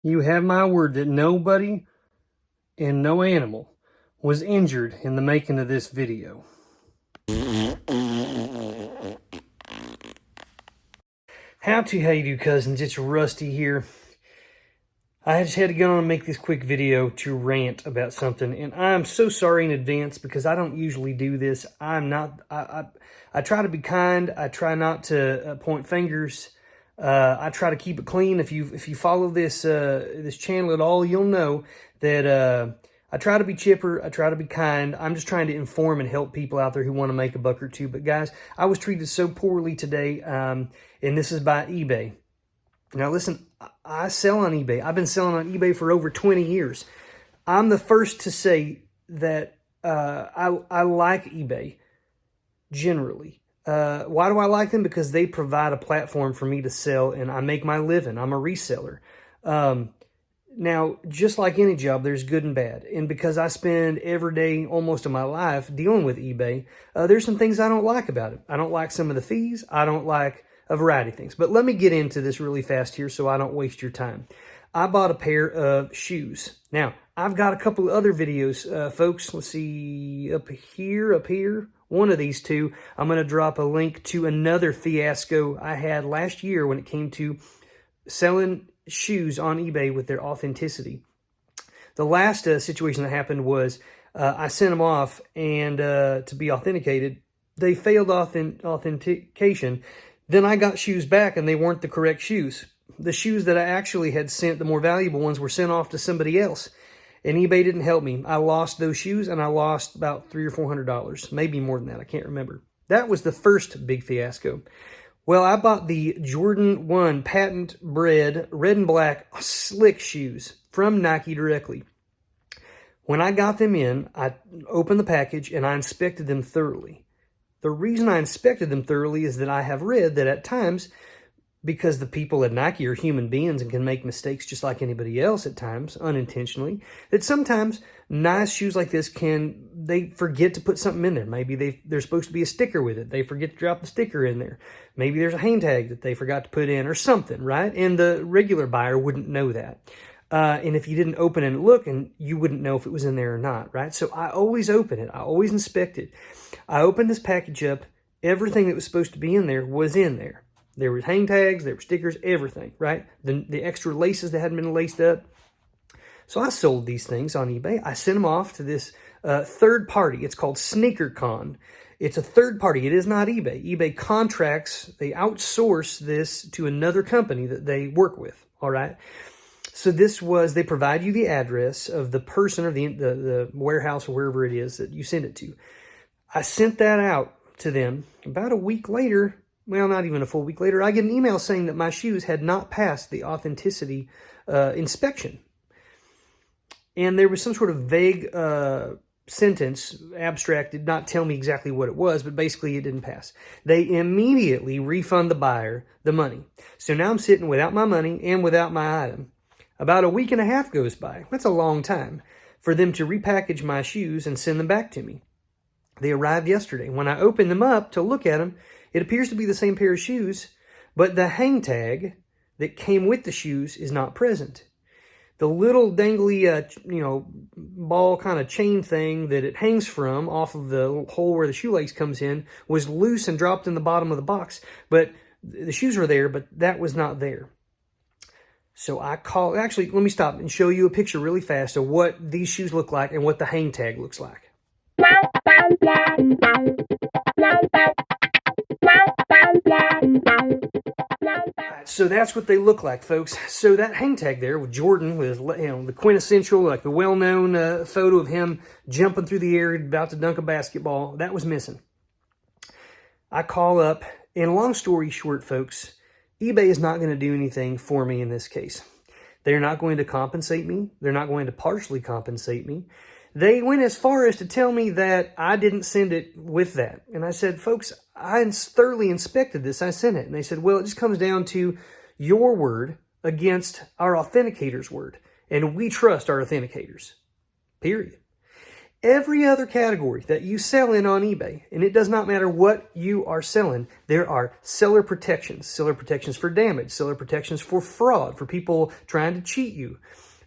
You have my word that nobody and no animal was injured in the making of this video. How you do, cousins? It's Rusty here. I just had to go on and make this quick video to rant about something, and I'm so sorry in advance because I don't usually do this. I try to be kind. I try not to point fingers. I try to keep it clean. If you follow this this channel at all, you'll know that I try to be chipper. I try to be kind. I'm just trying to inform and help people out there who want to make a buck or two. But guys, I was treated so poorly today, and this is by eBay. Now listen, I sell on eBay. I've been selling on eBay for over 20 years. I'm the first to say that I like eBay generally. Why do I like them? Because they provide a platform for me to sell, and I make my living. I'm a reseller. Now, just like any job, there's good and bad. And because I spend every day, almost of my life, dealing with eBay, there's some things I don't like about it. I don't like some of the fees. I don't like a variety of things. But let me get into this really fast here so I don't waste your time. I bought a pair of shoes. Now, I've got a couple of other videos, folks. Let's see, up here. One of these two, I'm going to drop a link to another fiasco I had last year when it came to selling shoes on eBay with their authenticity. The last situation that happened was I sent them off and to be authenticated. They failed authentication. Then I got shoes back and they weren't the correct shoes. The shoes that I actually had sent, the more valuable ones, were sent off to somebody else. And eBay didn't help me. I lost those shoes and I lost about $300 or $400. Maybe more than that. I can't remember. That was the first big fiasco. Well, I bought the Jordan 1 patent bred red and black slick shoes from Nike directly. When I got them in, I opened the package and I inspected them thoroughly. The reason I inspected them thoroughly is that I have read that at times, because the people at Nike are human beings and can make mistakes just like anybody else at times, unintentionally, that sometimes nice shoes like this they forget to put something in there. Maybe there's supposed to be a sticker with it. They forget to drop the sticker in there. Maybe there's a hang tag that they forgot to put in or something, right? And the regular buyer wouldn't know that. And if you didn't open and look, and you wouldn't know if it was in there or not, right? So I always open it. I always inspect it. I opened this package up. Everything that was supposed to be in there was in there. There were hang tags, there were stickers, everything, right? The extra laces that hadn't been laced up. So I sold these things on eBay. I sent them off to this third party. It's called SneakerCon. It's a third party. It is not eBay. eBay contracts, they outsource this to another company that they work with, all right? So they provide you the address of the person or the warehouse or wherever it is that you send it to. I sent that out to them. About a week later, well, not even a full week later, I get an email saying that my shoes had not passed the authenticity inspection. And there was some sort of vague sentence, abstract, did not tell me exactly what it was, but basically it didn't pass. They immediately refund the buyer the money. So now I'm sitting without my money and without my item. About a week and a half goes by. That's a long time for them to repackage my shoes and send them back to me. They arrived yesterday. When I opened them up to look at them, it appears to be the same pair of shoes, but the hang tag that came with the shoes is not present. The little dangly, ball kind of chain thing that it hangs from off of the hole where the shoelace comes in was loose and dropped in the bottom of the box. But the shoes were there, but that was not there. So actually, let me stop and show you a picture really fast of what these shoes look like and what the hang tag looks like. So that's what they look like, folks. So that hang tag there with Jordan, with the quintessential, like the well-known photo of him jumping through the air about to dunk a basketball, that was missing. I call up, and long story short, folks, eBay is not going to do anything for me in this case. They're not going to compensate me. They're not going to partially compensate me. They went as far as to tell me that I didn't send it with that. And I said, folks, I thoroughly inspected this. I sent it. And they said, well, it just comes down to your word against our authenticator's word. And we trust our authenticators, period. Every other category that you sell in on eBay, and it does not matter what you are selling, there are seller protections for damage, seller protections for fraud, for people trying to cheat you.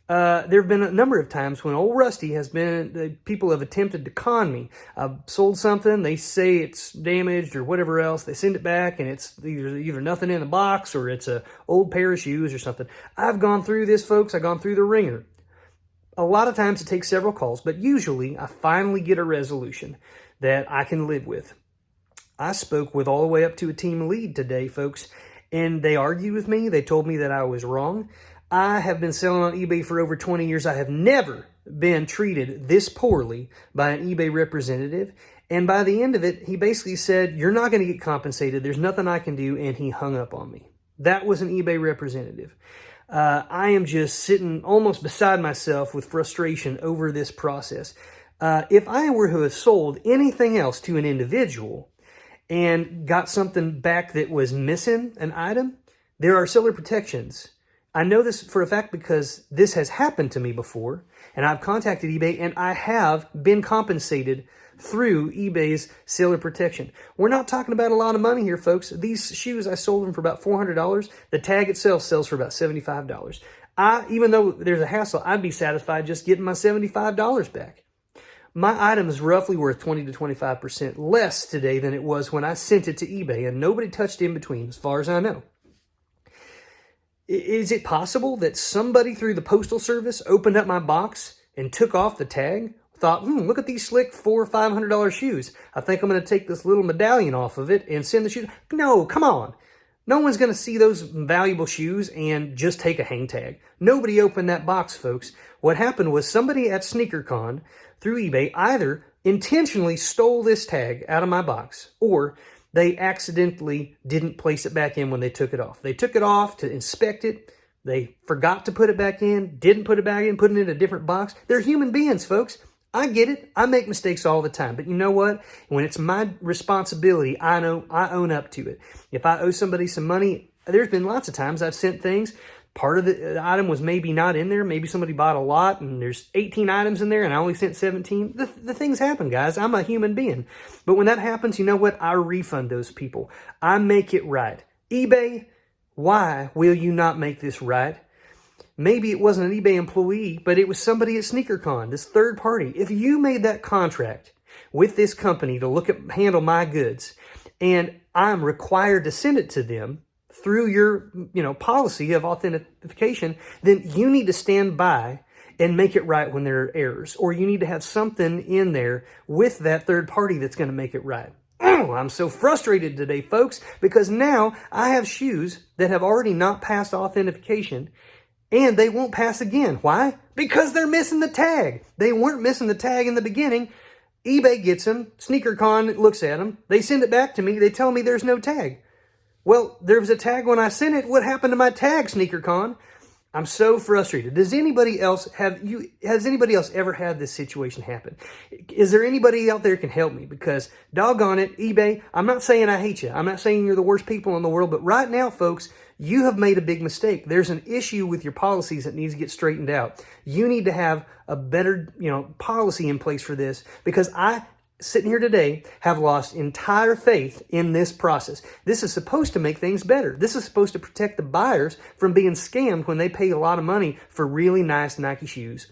There have been a number of times when old Rusty has been, people have attempted to con me. I've sold something, they say it's damaged or whatever else, they send it back and it's either nothing in the box or it's a old pair of shoes or something. I've gone through this, folks. I've gone through the ringer. A lot of times it takes several calls, but usually I finally get a resolution that I can live with. I spoke with all the way up to a team lead today, folks, and they argued with me. They told me that I was wrong. I have been selling on eBay for over 20 years. I have never been treated this poorly by an eBay representative. And by the end of it, he basically said, "You're not going to get compensated. There's nothing I can do." And he hung up on me. That was an eBay representative. I am just sitting almost beside myself with frustration over this process. If I were to have sold anything else to an individual and got something back that was missing, an item, there are seller protections. I know this for a fact because this has happened to me before, and I've contacted eBay and I have been compensated through eBay's seller protection. We're not talking about a lot of money here, folks. These shoes, I sold them for about $400. The tag itself sells for about $75. Even though there's a hassle, I'd be satisfied just getting my $75 back. My item is roughly worth 20 to 25% less today than it was when I sent it to eBay, and nobody touched in between, as far as I know. Is it possible that somebody through the Postal Service opened up my box and took off the tag? Thought, look at these slick $400 or $500 shoes. I think I'm going to take this little medallion off of it and send the shoes. No, come on. No one's going to see those valuable shoes and just take a hang tag. Nobody opened that box, folks. What happened was somebody at SneakerCon through eBay either intentionally stole this tag out of my box or they accidentally didn't place it back in when they took it off. They took it off to inspect it. They forgot to put it back in, didn't put it back in, put it in a different box. They're human beings, folks. I get it. I make mistakes all the time. But you know what? When it's my responsibility, I know I own up to it. If I owe somebody some money, there's been lots of times I've sent things. Part of the item was maybe not in there. Maybe somebody bought a lot and there's 18 items in there and I only sent 17. The things happen, guys. I'm a human being. But when that happens, you know what? I refund those people. I make it right. eBay, why will you not make this right? Maybe it wasn't an eBay employee, but it was somebody at SneakerCon, this third party. If you made that contract with this company to handle my goods, and I'm required to send it to them through your, policy of authentication, then you need to stand by and make it right when there are errors, or you need to have something in there with that third party that's going to make it right. Oh, I'm so frustrated today, folks, because now I have shoes that have already not passed authentication. And they won't pass again. Why? Because they're missing the tag. They weren't missing the tag in the beginning. eBay gets them. SneakerCon looks at them. They send it back to me. They tell me there's no tag. Well, there was a tag when I sent it. What happened to my tag, SneakerCon? I'm so frustrated. Has anybody else ever had this situation happen? Is there anybody out there who can help me? Because doggone it, eBay, I'm not saying I hate you. I'm not saying you're the worst people in the world, but right now, folks, you have made a big mistake. There's an issue with your policies that needs to get straightened out. You need to have a better, policy in place for this, because I, sitting here today, have lost entire faith in this process. This is supposed to make things better. This is supposed to protect the buyers from being scammed when they pay a lot of money for really nice Nike shoes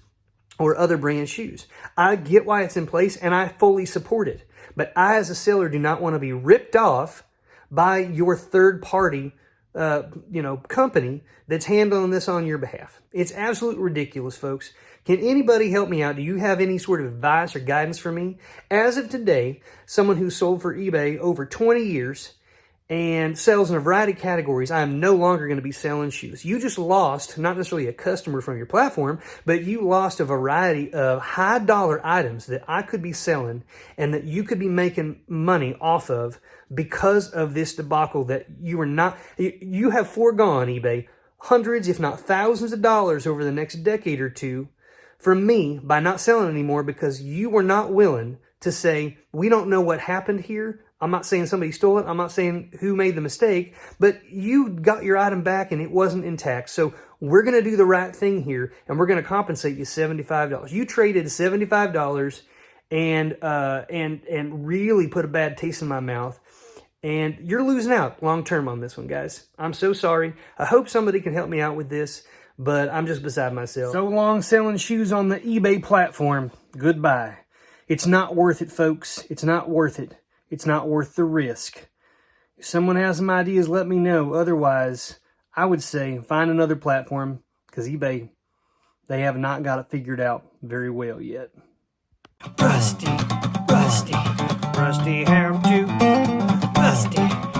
or other brand shoes. I get why it's in place and I fully support it. But I, as a seller, do not want to be ripped off by your third party company that's handling this on your behalf. It's absolutely ridiculous, folks. Can anybody help me out? Do you have any sort of advice or guidance for me? As of today, someone who sold for eBay over 20 years and sells in a variety of categories, I am no longer going to be selling shoes. You just lost not necessarily a customer from your platform, but you lost a variety of high dollar items that I could be selling and that you could be making money off of because of this debacle that you have foregone, eBay, hundreds, if not thousands of dollars over the next decade or two from me by not selling anymore because you were not willing to say, we don't know what happened here. I'm not saying somebody stole it. I'm not saying who made the mistake, but you got your item back and it wasn't intact. So we're going to do the right thing here and we're going to compensate you $75. You traded $75 and really put a bad taste in my mouth. And you're losing out long term on this one, guys. I'm so sorry. I hope somebody can help me out with this, but I'm just beside myself. So long selling shoes on the eBay platform. Goodbye. It's not worth it, folks. It's not worth it. It's not worth the risk. If someone has some ideas, let me know. Otherwise, I would say find another platform, because eBay, they have not got it figured out very well yet. Rusty, how to, Rusty.